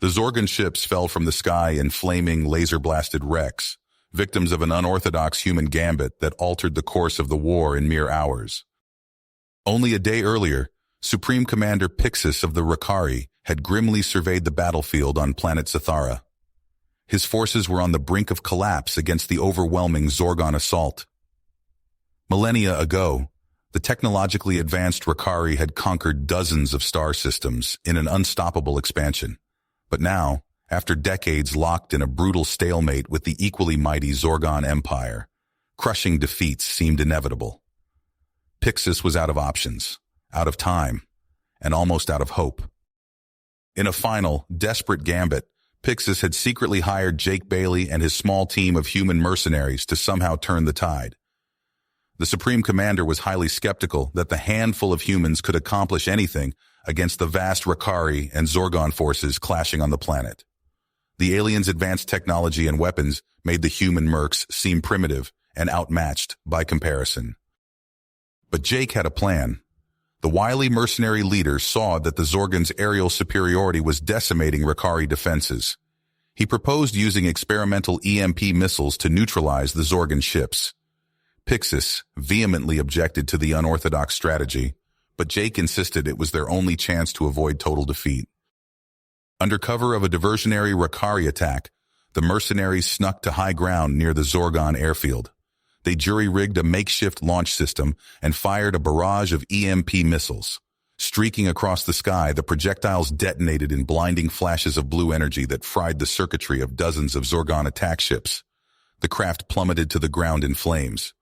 The Zorgon ships fell from the sky in flaming, laser-blasted wrecks, victims of an unorthodox human gambit that altered the course of the war in mere hours. Only a day earlier, Supreme Commander Pixis of the Rakari had grimly surveyed the battlefield on planet Zathara. His forces were on the brink of collapse against the overwhelming Zorgon assault. Millennia ago, the technologically advanced Rakari had conquered dozens of star systems in an unstoppable expansion. But now, after decades locked in a brutal stalemate with the equally mighty Zorgon Empire, crushing defeats seemed inevitable. Pixis was out of options, out of time, and almost out of hope. In a final, desperate gambit, Pixis had secretly hired Jake Bailey and his small team of human mercenaries to somehow turn the tide. The Supreme Commander was highly skeptical that the handful of humans could accomplish anything against the vast Rakari and Zorgon forces clashing on the planet. The aliens' advanced technology and weapons made the human mercs seem primitive and outmatched by comparison. But Jake had a plan. The wily mercenary leader saw that the Zorgon's aerial superiority was decimating Rakari defenses. He proposed using experimental EMP missiles to neutralize the Zorgon ships. Pixis vehemently objected to the unorthodox strategy, but Jake insisted it was their only chance to avoid total defeat. Under cover of a diversionary Rakari attack, the mercenaries snuck to high ground near the Zorgon airfield. They jury-rigged a makeshift launch system and fired a barrage of EMP missiles. Streaking across the sky, the projectiles detonated in blinding flashes of blue energy that fried the circuitry of dozens of Zorgon attack ships. The craft plummeted to the ground in flames.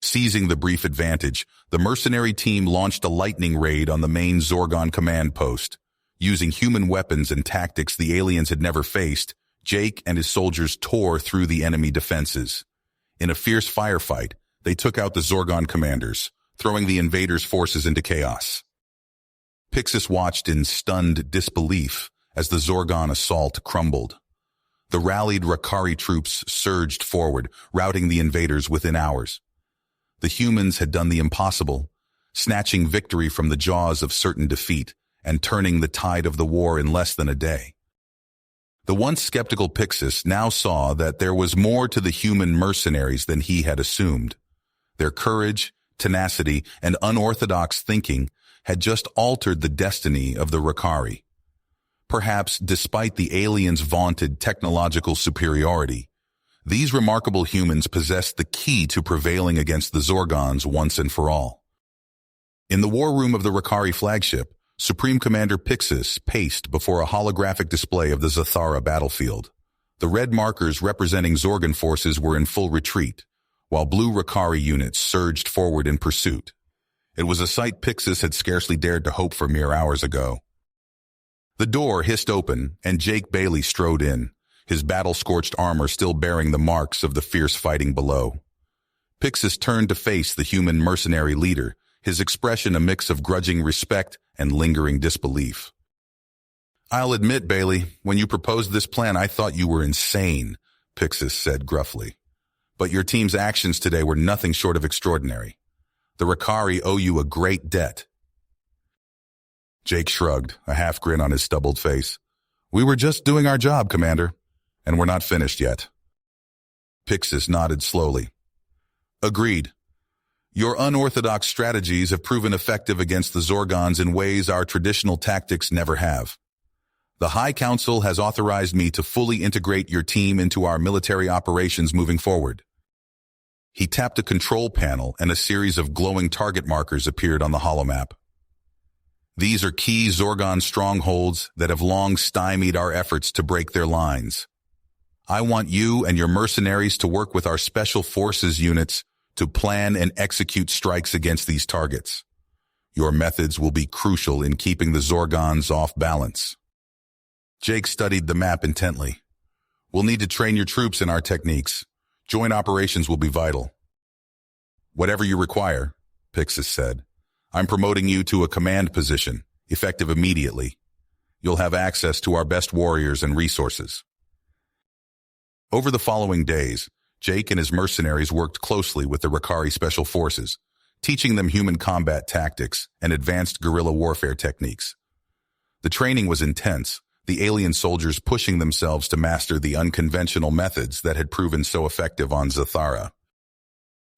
Seizing the brief advantage, the mercenary team launched a lightning raid on the main Zorgon command post. Using human weapons and tactics the aliens had never faced, Jake and his soldiers tore through the enemy defenses. In a fierce firefight, they took out the Zorgon commanders, throwing the invaders' forces into chaos. Pixis watched in stunned disbelief as the Zorgon assault crumbled. The rallied Rakari troops surged forward, routing the invaders within hours. The humans had done the impossible, snatching victory from the jaws of certain defeat and turning the tide of the war in less than a day. The once skeptical Pixis now saw that there was more to the human mercenaries than he had assumed. Their courage, tenacity, and unorthodox thinking had just altered the destiny of the Rakari. Perhaps despite the aliens' vaunted technological superiority, these remarkable humans possessed the key to prevailing against the Zorgons once and for all. In the war room of the Rakari flagship, Supreme Commander Pixis paced before a holographic display of the Zathara battlefield. The red markers representing Zorgon forces were in full retreat, while blue Rakari units surged forward in pursuit. It was a sight Pixis had scarcely dared to hope for mere hours ago. The door hissed open, and Jake Bailey strode in, his battle-scorched armor still bearing the marks of the fierce fighting below. Pixis turned to face the human mercenary leader, his expression a mix of grudging respect and lingering disbelief. "I'll admit, Bailey, when you proposed this plan, I thought you were insane," Pixis said gruffly. "But your team's actions today were nothing short of extraordinary. The Rakari owe you a great debt." Jake shrugged, a half-grin on his stubbled face. "We were just doing our job, Commander, and we're not finished yet." Pixis nodded slowly. "Agreed. Your unorthodox strategies have proven effective against the Zorgons in ways our traditional tactics never have. The High Council has authorized me to fully integrate your team into our military operations moving forward." He tapped a control panel and a series of glowing target markers appeared on the holomap. "These are key Zorgon strongholds that have long stymied our efforts to break their lines. I want you and your mercenaries to work with our special forces units to plan and execute strikes against these targets. Your methods will be crucial in keeping the Zorgons off balance." Jake studied the map intently. "We'll need to train your troops in our techniques. Joint operations will be vital." "Whatever you require," Pixis said. "I'm promoting you to a command position, effective immediately. You'll have access to our best warriors and resources." Over the following days, Jake and his mercenaries worked closely with the Rakari Special Forces, teaching them human combat tactics and advanced guerrilla warfare techniques. The training was intense, the alien soldiers pushing themselves to master the unconventional methods that had proven so effective on Zathara.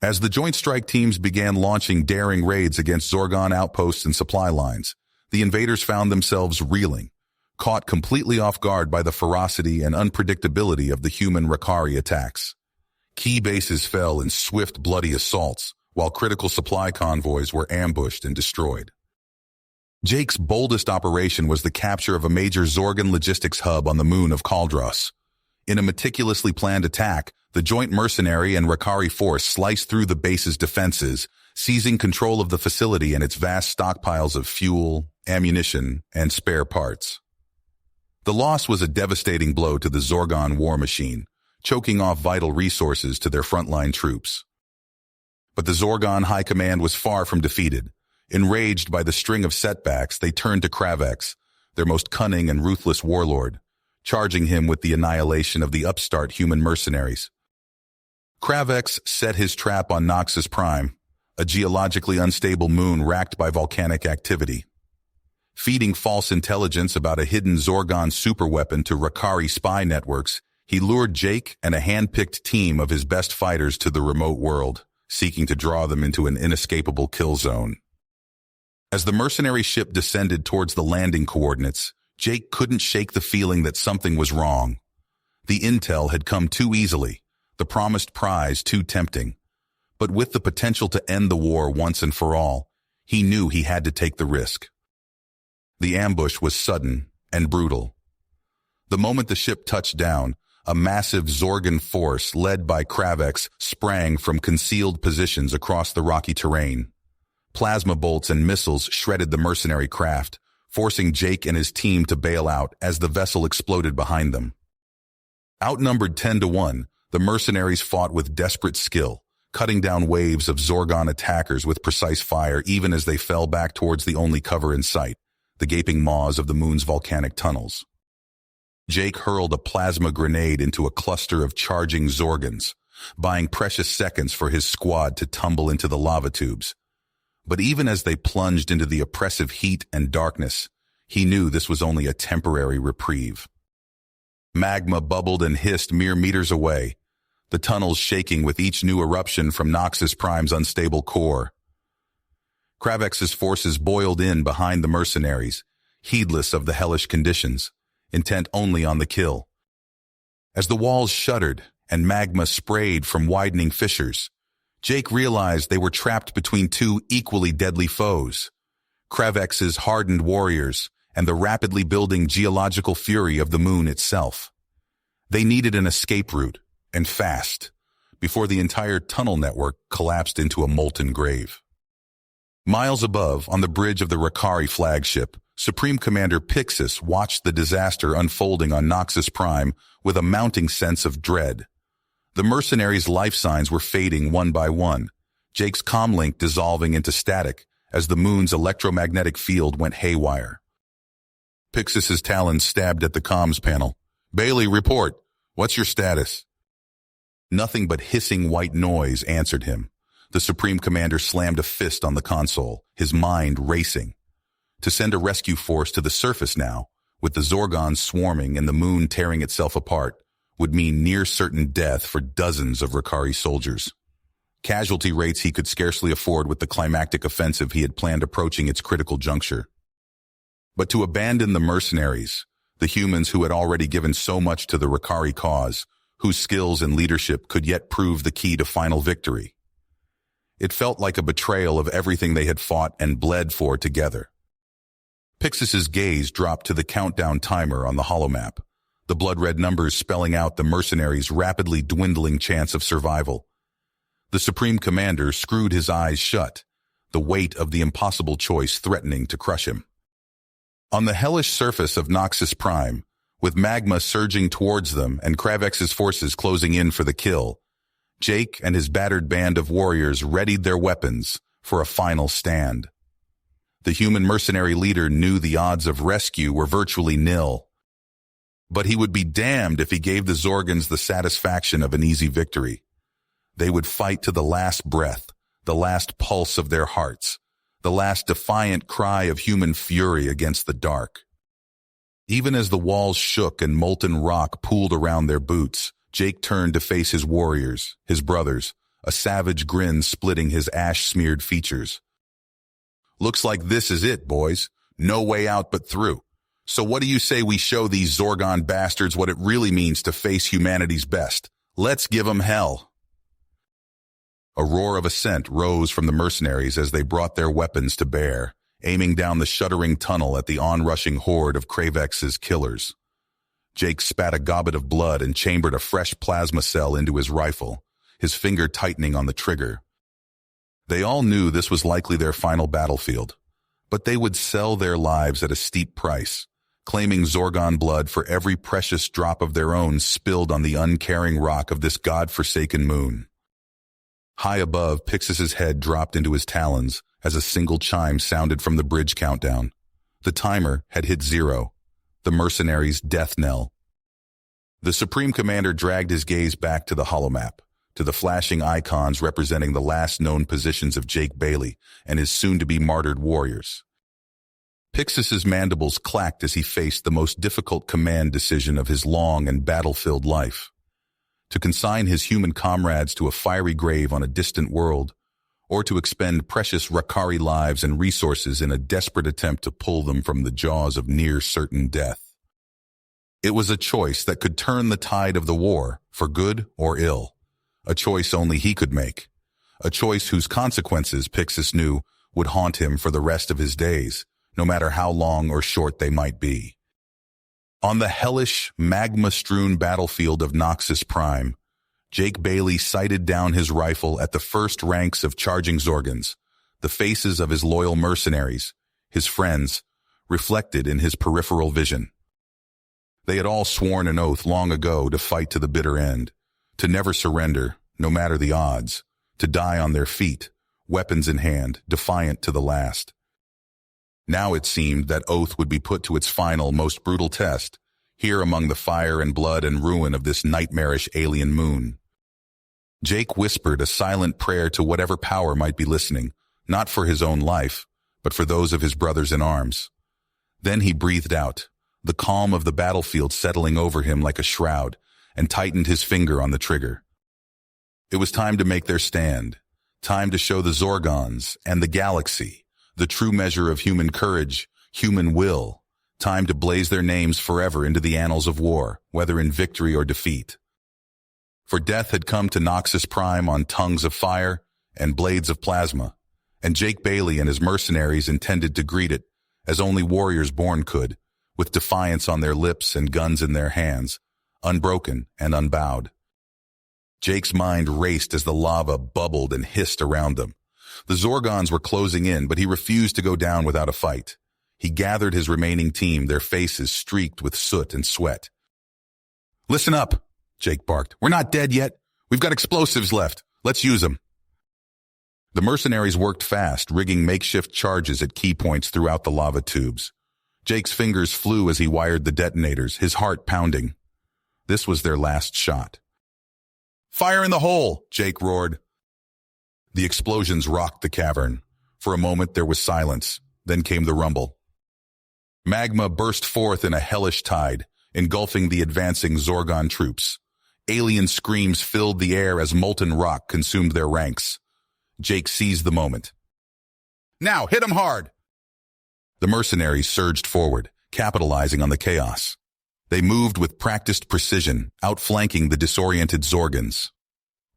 As the Joint Strike teams began launching daring raids against Zorgon outposts and supply lines, the invaders found themselves reeling, caught completely off guard by the ferocity and unpredictability of the human Rakari attacks. Key bases fell in swift, bloody assaults, while critical supply convoys were ambushed and destroyed. Jake's boldest operation was the capture of a major Zorgon logistics hub on the moon of Kaldros. In a meticulously planned attack, the joint mercenary and Rakari force sliced through the base's defenses, seizing control of the facility and its vast stockpiles of fuel, ammunition, and spare parts. The loss was a devastating blow to the Zorgon war machine, choking off vital resources to their frontline troops. But the Zorgon High Command was far from defeated. Enraged by the string of setbacks, they turned to Kravex, their most cunning and ruthless warlord, charging him with the annihilation of the upstart human mercenaries. Kravex set his trap on Noxus Prime, a geologically unstable moon racked by volcanic activity. Feeding false intelligence about a hidden Zorgon superweapon to Rakari spy networks, he lured Jake and a hand-picked team of his best fighters to the remote world, seeking to draw them into an inescapable kill zone. As the mercenary ship descended towards the landing coordinates, Jake couldn't shake the feeling that something was wrong. The intel had come too easily, the promised prize too tempting. But with the potential to end the war once and for all, he knew he had to take the risk. The ambush was sudden and brutal. The moment the ship touched down, a massive Zorgon force led by Kravex sprang from concealed positions across the rocky terrain. Plasma bolts and missiles shredded the mercenary craft, forcing Jake and his team to bail out as the vessel exploded behind them. Outnumbered 10-1, the mercenaries fought with desperate skill, cutting down waves of Zorgon attackers with precise fire even as they fell back towards the only cover in sight, the gaping maws of the moon's volcanic tunnels. Jake hurled a plasma grenade into a cluster of charging Zorgons, buying precious seconds for his squad to tumble into the lava tubes. But even as they plunged into the oppressive heat and darkness, he knew this was only a temporary reprieve. Magma bubbled and hissed mere meters away, the tunnels shaking with each new eruption from Noxus Prime's unstable core. Kravex's forces boiled in behind the mercenaries, heedless of the hellish conditions, intent only on the kill. As the walls shuddered and magma sprayed from widening fissures, Jake realized they were trapped between two equally deadly foes, Kravex's hardened warriors and the rapidly building geological fury of the moon itself. They needed an escape route, and fast, before the entire tunnel network collapsed into a molten grave. Miles above, on the bridge of the Rakari flagship, Supreme Commander Pixis watched the disaster unfolding on Noxus Prime with a mounting sense of dread. The mercenaries' life signs were fading one by one, Jake's comlink dissolving into static as the moon's electromagnetic field went haywire. Pixis's talons stabbed at the comms panel. "Bailey, report. What's your status?" Nothing but hissing white noise answered him. The Supreme Commander slammed a fist on the console, his mind racing. To send a rescue force to the surface now, with the Zorgons swarming and the moon tearing itself apart, would mean near-certain death for dozens of Rakari soldiers. Casualty rates he could scarcely afford with the climactic offensive he had planned approaching its critical juncture. But to abandon the mercenaries, the humans who had already given so much to the Rakari cause, whose skills and leadership could yet prove the key to final victory. It felt like a betrayal of everything they had fought and bled for together. Pixis's gaze dropped to the countdown timer on the holomap, the blood-red numbers spelling out the mercenaries' rapidly dwindling chance of survival. The Supreme Commander screwed his eyes shut, the weight of the impossible choice threatening to crush him. On the hellish surface of Noxus Prime, with magma surging towards them and Kravex's forces closing in for the kill, Jake and his battered band of warriors readied their weapons for a final stand. The human mercenary leader knew the odds of rescue were virtually nil. But he would be damned if he gave the Zorgons the satisfaction of an easy victory. They would fight to the last breath, the last pulse of their hearts, the last defiant cry of human fury against the dark. Even as the walls shook and molten rock pooled around their boots, Jake turned to face his warriors, his brothers, a savage grin splitting his ash-smeared features. "Looks like this is it, boys. No way out but through. So what do you say we show these Zorgon bastards what it really means to face humanity's best? Let's give 'em hell." A roar of assent rose from the mercenaries as they brought their weapons to bear, aiming down the shuddering tunnel at the onrushing horde of Kravex's killers. Jake spat a gobbet of blood and chambered a fresh plasma cell into his rifle, his finger tightening on the trigger. They all knew this was likely their final battlefield, but they would sell their lives at a steep price, claiming Zorgon blood for every precious drop of their own spilled on the uncaring rock of this god-forsaken moon. High above, Pixis's head dropped into his talons as a single chime sounded from the bridge countdown. The timer had hit 0, the mercenaries' death knell. The Supreme Commander dragged his gaze back to the holomap, to the flashing icons representing the last known positions of Jake Bailey and his soon-to-be martyred warriors. Pixis's mandibles clacked as he faced the most difficult command decision of his long and battle-filled life: to consign his human comrades to a fiery grave on a distant world, or to expend precious Rakari lives and resources in a desperate attempt to pull them from the jaws of near-certain death. It was a choice that could turn the tide of the war, for good or ill. A choice only he could make. A choice whose consequences, Pixis knew, would haunt him for the rest of his days, no matter how long or short they might be. On the hellish, magma-strewn battlefield of Noxus Prime, Jake Bailey sighted down his rifle at the first ranks of charging Zorgons, the faces of his loyal mercenaries, his friends, reflected in his peripheral vision. They had all sworn an oath long ago to fight to the bitter end, to never surrender, no matter the odds, to die on their feet, weapons in hand, defiant to the last. Now it seemed that oath would be put to its final, most brutal test, here among the fire and blood and ruin of this nightmarish alien moon. Jake whispered a silent prayer to whatever power might be listening, not for his own life, but for those of his brothers in arms. Then he breathed out, the calm of the battlefield settling over him like a shroud, and tightened his finger on the trigger. It was time to make their stand, time to show the Zorgons and the galaxy the true measure of human courage, human will, time to blaze their names forever into the annals of war, whether in victory or defeat. For death had come to Noxus Prime on tongues of fire and blades of plasma, and Jake Bailey and his mercenaries intended to greet it, as only warriors born could, with defiance on their lips and guns in their hands, unbroken and unbowed. Jake's mind raced as the lava bubbled and hissed around them. The Zorgons were closing in, but he refused to go down without a fight. He gathered his remaining team, their faces streaked with soot and sweat. "Listen up," Jake barked. "We're not dead yet. We've got explosives left. Let's use them." The mercenaries worked fast, rigging makeshift charges at key points throughout the lava tubes. Jake's fingers flew as he wired the detonators, his heart pounding. This was their last shot. "Fire in the hole!" Jake roared. The explosions rocked the cavern. For a moment there was silence, then came the rumble. Magma burst forth in a hellish tide, engulfing the advancing Zorgon troops. Alien screams filled the air as molten rock consumed their ranks. Jake seized the moment. "Now, hit 'em hard!" The mercenaries surged forward, capitalizing on the chaos. They moved with practiced precision, outflanking the disoriented Zorgons.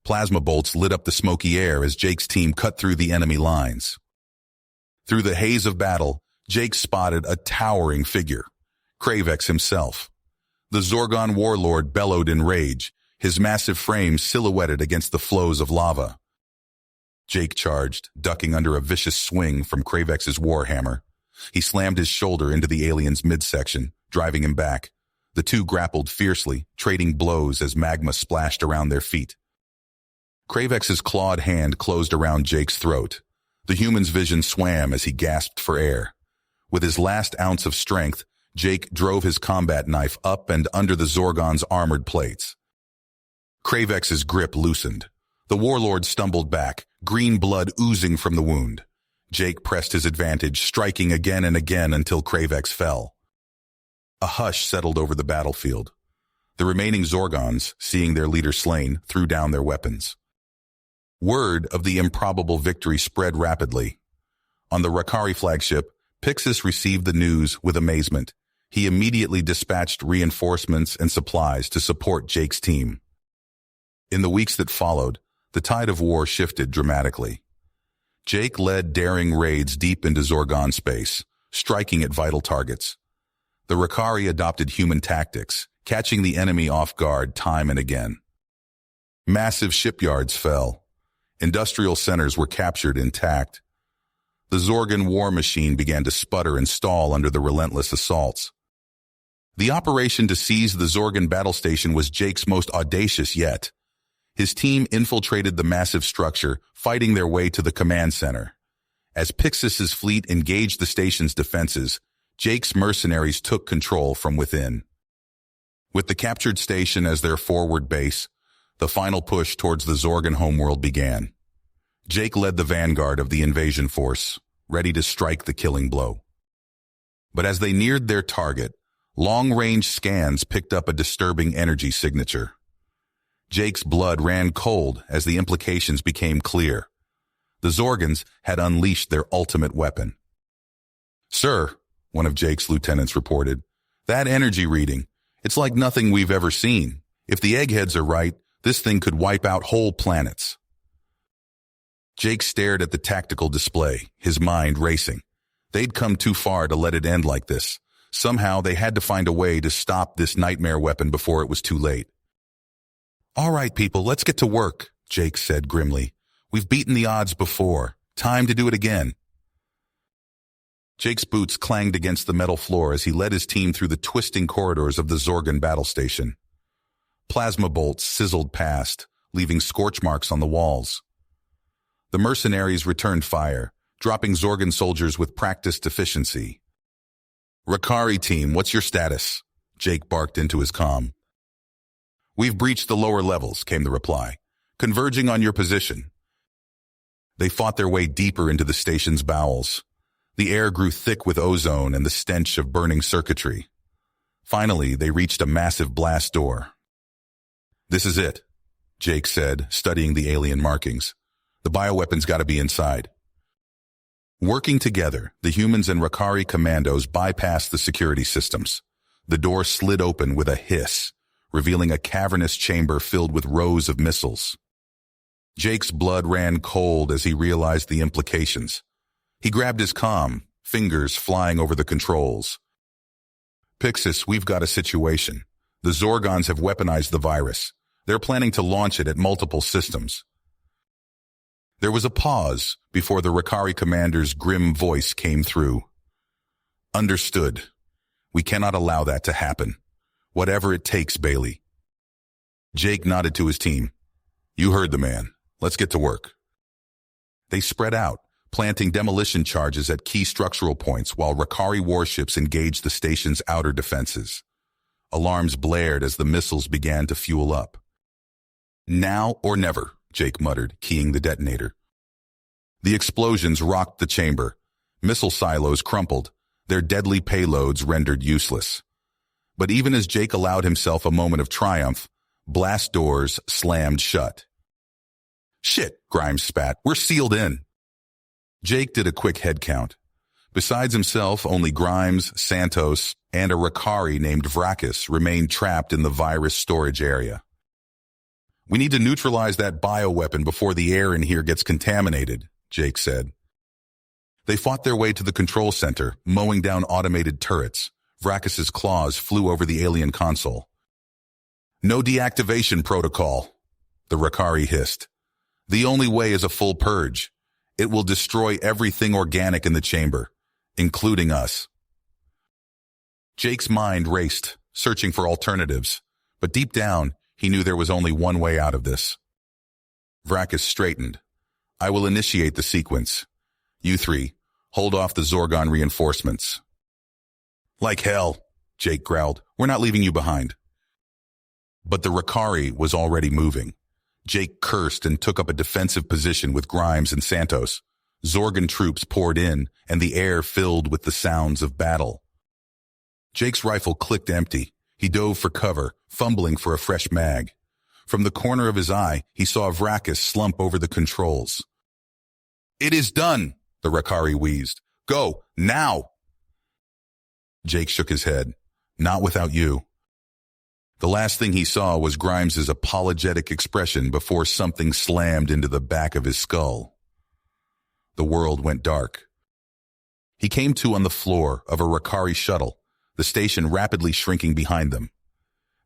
Plasma bolts lit up the smoky air as Jake's team cut through the enemy lines. Through the haze of battle, Jake spotted a towering figure, Kravex himself. The Zorgon warlord bellowed in rage, his massive frame silhouetted against the flows of lava. Jake charged, ducking under a vicious swing from Kravex's warhammer. He slammed his shoulder into the alien's midsection, driving him back. The two grappled fiercely, trading blows as magma splashed around their feet. Kravex's clawed hand closed around Jake's throat. The human's vision swam as he gasped for air. With his last ounce of strength, Jake drove his combat knife up and under the Zorgon's armored plates. Kravex's grip loosened. The warlord stumbled back, green blood oozing from the wound. Jake pressed his advantage, striking again and again until Kravex fell. A hush settled over the battlefield. The remaining Zorgons, seeing their leader slain, threw down their weapons. Word of the improbable victory spread rapidly. On the Rakari flagship, Pixis received the news with amazement. He immediately dispatched reinforcements and supplies to support Jake's team. In the weeks that followed, the tide of war shifted dramatically. Jake led daring raids deep into Zorgon space, striking at vital targets. The Rakari adopted human tactics, catching the enemy off guard time and again. Massive shipyards fell. Industrial centers were captured intact. The Zorgon war machine began to sputter and stall under the relentless assaults. The operation to seize the Zorgon battle station was Jake's most audacious yet. His team infiltrated the massive structure, fighting their way to the command center. As Pixis's fleet engaged the station's defenses, Jake's mercenaries took control from within. With the captured station as their forward base, the final push towards the Zorgon homeworld began. Jake led the vanguard of the invasion force, ready to strike the killing blow. But as they neared their target, long-range scans picked up a disturbing energy signature. Jake's blood ran cold as the implications became clear. The Zorgons had unleashed their ultimate weapon. "Sir," one of Jake's lieutenants reported, "that energy reading, it's like nothing we've ever seen. If the eggheads are right, this thing could wipe out whole planets." Jake stared at the tactical display, his mind racing. They'd come too far to let it end like this. Somehow they had to find a way to stop this nightmare weapon before it was too late. "All right, people, let's get to work," Jake said grimly. "We've beaten the odds before. Time to do it again." Jake's boots clanged against the metal floor as he led his team through the twisting corridors of the Zorgon battle station. Plasma bolts sizzled past, leaving scorch marks on the walls. The mercenaries returned fire, dropping Zorgon soldiers with practiced efficiency. "Rakari team, what's your status?" Jake barked into his comm. "We've breached the lower levels," came the reply. "Converging on your position." They fought their way deeper into the station's bowels. The air grew thick with ozone and the stench of burning circuitry. Finally, they reached a massive blast door. "This is it," Jake said, studying the alien markings. "The bioweapon's got to be inside." Working together, the humans and Rakari commandos bypassed the security systems. The door slid open with a hiss, revealing a cavernous chamber filled with rows of missiles. Jake's blood ran cold as he realized the implications. He grabbed his comm, fingers flying over the controls. "Pixis, we've got a situation. The Zorgons have weaponized the virus. They're planning to launch it at multiple systems." There was a pause before the Rakari commander's grim voice came through. "Understood. We cannot allow that to happen. Whatever it takes, Bailey." Jake nodded to his team. "You heard the man. Let's get to work." They spread out, planting demolition charges at key structural points while Rakari warships engaged the station's outer defenses. Alarms blared as the missiles began to fuel up. "Now or never," Jake muttered, keying the detonator. The explosions rocked the chamber. Missile silos crumpled, their deadly payloads rendered useless. But even as Jake allowed himself a moment of triumph, blast doors slammed shut. "Shit," Grimes spat. "We're sealed in." Jake did a quick head count. Besides himself, only Grimes, Santos, and a Rakari named Vracus remained trapped in the virus storage area. "We need to neutralize that bioweapon before the air in here gets contaminated," Jake said. They fought their way to the control center, mowing down automated turrets. Vracus's claws flew over the alien console. "No deactivation protocol," the Rakari hissed. "The only way is a full purge. It will destroy everything organic in the chamber, including us." Jake's mind raced, searching for alternatives, but deep down, he knew there was only one way out of this. Vracus straightened. "I will initiate the sequence. You three, hold off the Zorgon reinforcements." "Like hell," Jake growled. "We're not leaving you behind." But the Rakari was already moving. Jake cursed and took up a defensive position with Grimes and Santos. Zorgon troops poured in, and the air filled with the sounds of battle. Jake's rifle clicked empty. He dove for cover, fumbling for a fresh mag. From the corner of his eye, he saw Vracus slump over the controls. "It is done," the Rakari wheezed. "Go, now!" Jake shook his head. "Not without you." The last thing he saw was Grimes's apologetic expression before something slammed into the back of his skull. The world went dark. He came to on the floor of a Rakari shuttle, the station rapidly shrinking behind them.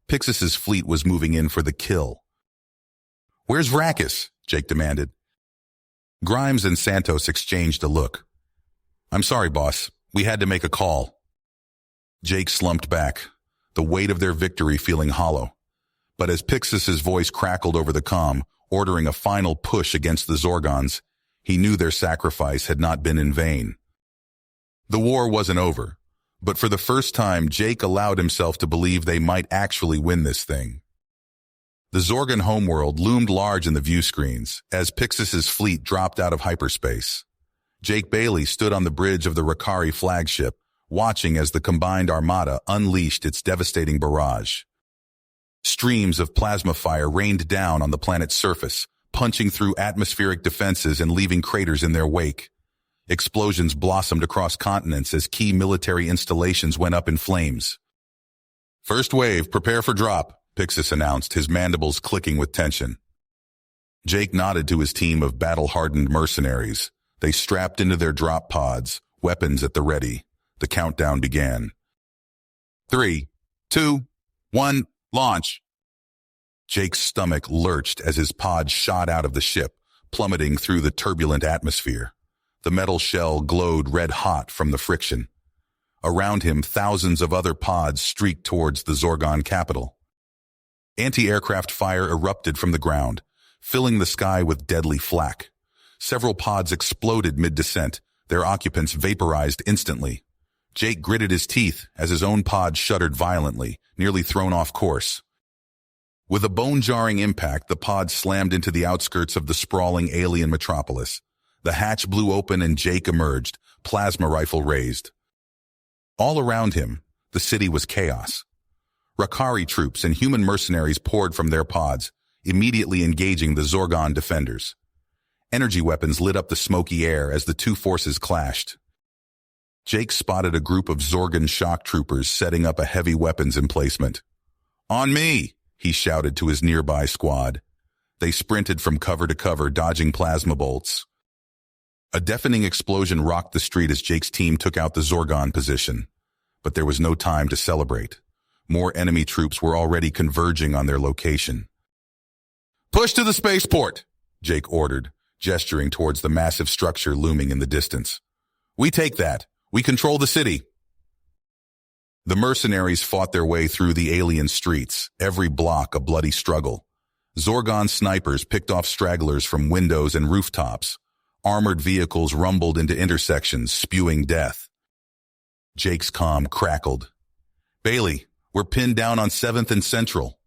Pixis's fleet was moving in for the kill. "Where's Vracus?" Jake demanded. Grimes and Santos exchanged a look. "I'm sorry, boss. We had to make a call." Jake slumped back, the weight of their victory feeling hollow. But as Pixis's voice crackled over the comm, ordering a final push against the Zorgons, he knew their sacrifice had not been in vain. The war wasn't over, but for the first time Jake allowed himself to believe they might actually win this thing. The Zorgon homeworld loomed large in the view screens as Pixis's fleet dropped out of hyperspace. Jake Bailey stood on the bridge of the Rakari flagship, watching as the combined armada unleashed its devastating barrage. Streams of plasma fire rained down on the planet's surface, punching through atmospheric defenses and leaving craters in their wake. Explosions blossomed across continents as key military installations went up in flames. "First wave, prepare for drop," Pixis announced, his mandibles clicking with tension. Jake nodded to his team of battle-hardened mercenaries. They strapped into their drop pods, weapons at the ready. The countdown began. 3, 2, 1, launch. Jake's stomach lurched as his pod shot out of the ship, plummeting through the turbulent atmosphere. The metal shell glowed red-hot from the friction. Around him, thousands of other pods streaked towards the Zorgon capital. Anti-aircraft fire erupted from the ground, filling the sky with deadly flak. Several pods exploded mid-descent, their occupants vaporized instantly. Jake gritted his teeth as his own pod shuddered violently, nearly thrown off course. With a bone-jarring impact, the pod slammed into the outskirts of the sprawling alien metropolis. The hatch blew open and Jake emerged, plasma rifle raised. All around him, the city was chaos. Rakari troops and human mercenaries poured from their pods, immediately engaging the Zorgon defenders. Energy weapons lit up the smoky air as the two forces clashed. Jake spotted a group of Zorgon shock troopers setting up a heavy weapons emplacement. "On me!" he shouted to his nearby squad. They sprinted from cover to cover, dodging plasma bolts. A deafening explosion rocked the street as Jake's team took out the Zorgon position. But there was no time to celebrate. More enemy troops were already converging on their location. "Push to the spaceport," Jake ordered, gesturing towards the massive structure looming in the distance. "We take that. We control the city." The mercenaries fought their way through the alien streets, every block a bloody struggle. Zorgon snipers picked off stragglers from windows and rooftops. Armored vehicles rumbled into intersections, spewing death. Jake's comm crackled. "Bailey, we're pinned down on 7th and Central."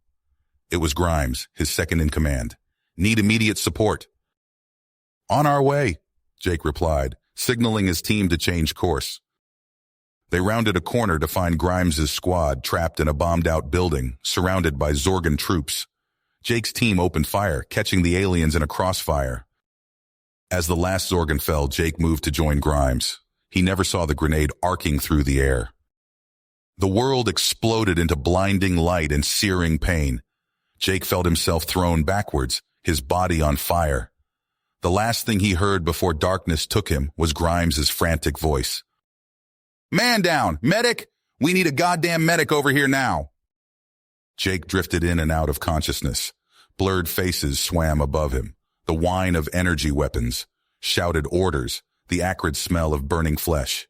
It was Grimes, his second in command. "Need immediate support." "On our way," Jake replied, signaling his team to change course. They rounded a corner to find Grimes's squad trapped in a bombed-out building, surrounded by Zorgon troops. Jake's team opened fire, catching the aliens in a crossfire. As the last Zorgon fell, Jake moved to join Grimes. He never saw the grenade arcing through the air. The world exploded into blinding light and searing pain. Jake felt himself thrown backwards, his body on fire. The last thing he heard before darkness took him was Grimes's frantic voice. "Man down! Medic! We need a goddamn medic over here now!" Jake drifted in and out of consciousness. Blurred faces swam above him. The whine of energy weapons, shouted orders, the acrid smell of burning flesh.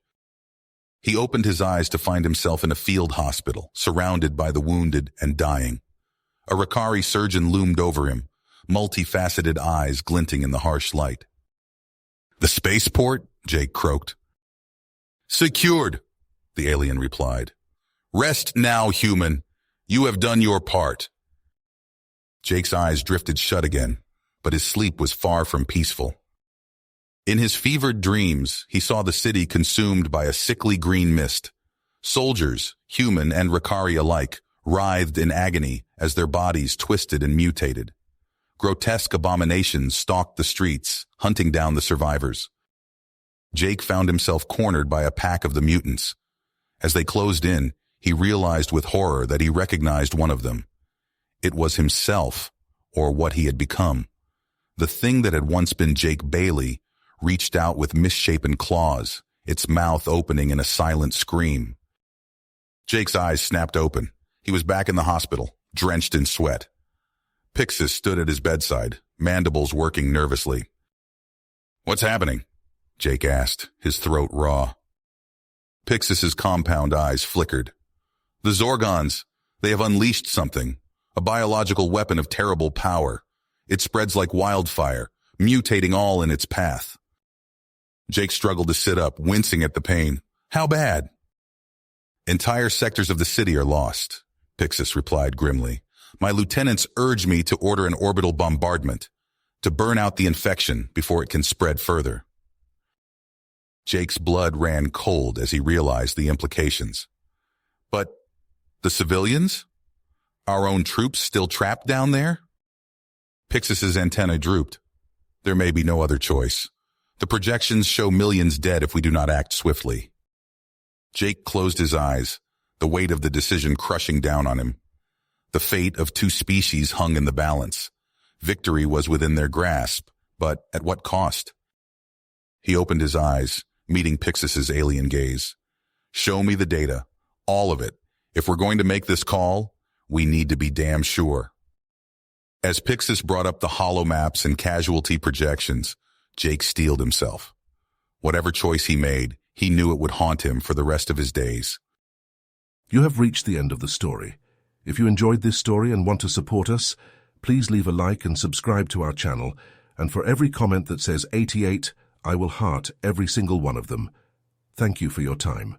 He opened his eyes to find himself in a field hospital, surrounded by the wounded and dying. A Rakari surgeon loomed over him, multifaceted eyes glinting in the harsh light. "The spaceport?" Jake croaked. "Secured," the alien replied. "Rest now, human. You have done your part." Jake's eyes drifted shut again, but his sleep was far from peaceful. In his fevered dreams, he saw the city consumed by a sickly green mist. Soldiers, human and Ricari alike, writhed in agony as their bodies twisted and mutated. Grotesque abominations stalked the streets, hunting down the survivors. Jake found himself cornered by a pack of the mutants. As they closed in, he realized with horror that he recognized one of them. It was himself, or what he had become. The thing that had once been Jake Bailey reached out with misshapen claws, its mouth opening in a silent scream. Jake's eyes snapped open. He was back in the hospital, drenched in sweat. Pixis stood at his bedside, mandibles working nervously. "What's happening?" Jake asked, his throat raw. Pixis's compound eyes flickered. "The Zorgons, they have unleashed something, a biological weapon of terrible power. It spreads like wildfire, mutating all in its path." Jake struggled to sit up, wincing at the pain. "How bad?" "Entire sectors of the city are lost," Pixis replied grimly. "My lieutenants urge me to order an orbital bombardment, to burn out the infection before it can spread further." Jake's blood ran cold as he realized the implications. "But the civilians? Our own troops still trapped down there?" Pixis's antennae drooped. "There may be no other choice. The projections show millions dead if we do not act swiftly." Jake closed his eyes, the weight of the decision crushing down on him. The fate of two species hung in the balance. Victory was within their grasp, but at what cost? He opened his eyes, meeting Pixis's alien gaze. "Show me the data, all of it. If we're going to make this call, we need to be damn sure." As Pixis brought up the holo maps and casualty projections, Jake steeled himself. Whatever choice he made, he knew it would haunt him for the rest of his days. You have reached the end of the story. If you enjoyed this story and want to support us, please leave a like and subscribe to our channel, and for every comment that says 88, I will heart every single one of them. Thank you for your time.